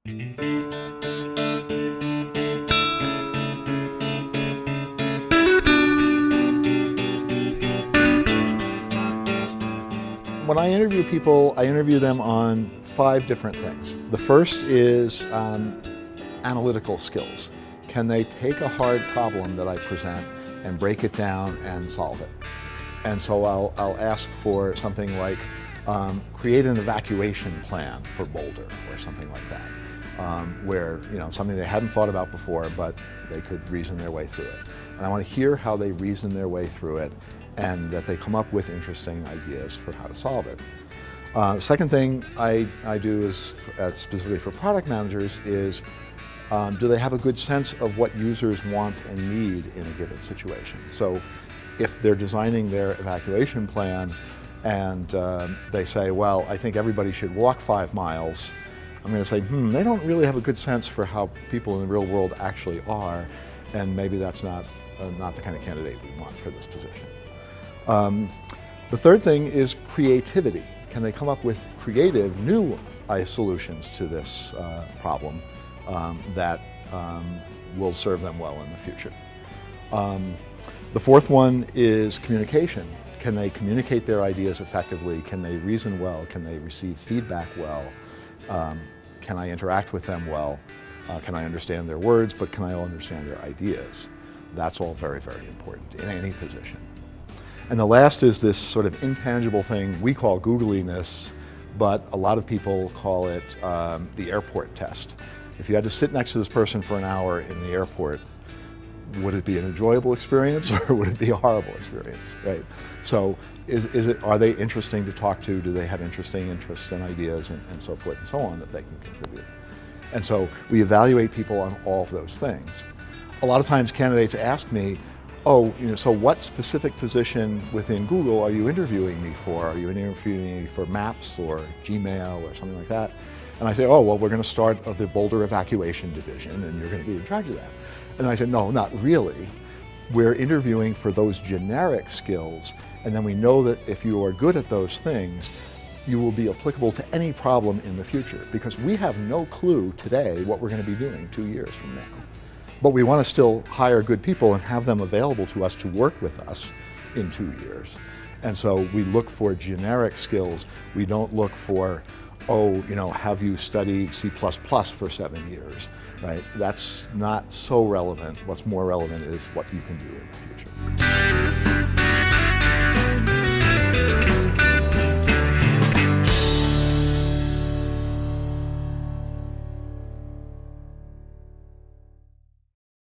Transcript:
When I interview people, I interview them on 5 different things. The first is analytical skills. Can they take a hard problem that I present and break it down and solve it? And so I'll ask for something like, create an evacuation plan for Boulder or something like that, where, something they hadn't thought about before, but they could reason their way through it. And I want to hear how they reason their way through it and that they come up with interesting ideas for how to solve it. The second thing I do is, specifically for product managers, is do they have a good sense of what users want and need in a given situation? So if they're designing their evacuation plan and they say, well, I think everybody should walk 5 miles, I'm going to say, they don't really have a good sense for how people in the real world actually are, and maybe that's not the kind of candidate we want for this position. The third thing is creativity. Can they come up with creative, new solutions to this problem that will serve them well in the future? The fourth one is communication. Can they communicate their ideas effectively? Can they reason well? Can they receive feedback well? Can I interact with them well? Can I understand their words, but can I understand their ideas? That's all very, very important in any position. And the last is this sort of intangible thing we call Googleness, but a lot of people call it the airport test. If you had to sit next to this person for an hour in the airport, would it be an enjoyable experience or would it be a horrible experience, right? So are they interesting to talk to? Do they have interesting interests and ideas and so forth and so on that they can contribute? And so we evaluate people on all of those things. A lot of times candidates ask me, so what specific position within Google are you interviewing me for? Are you interviewing me for Maps or Gmail or something like that? And I say, well, we're going to start the Boulder Evacuation Division and you're going to be in charge of that. And I said, no, not really. We're interviewing for those generic skills, and then we know that if you are good at those things, you will be applicable to any problem in the future, because we have no clue today what we're going to be doing 2 years from now. But we want to still hire good people and have them available to us to work with us in 2 years. And so we look for generic skills. We don't look for, have you studied C++ for 7 years, right? That's not so relevant. What's more relevant is what you can do in the future.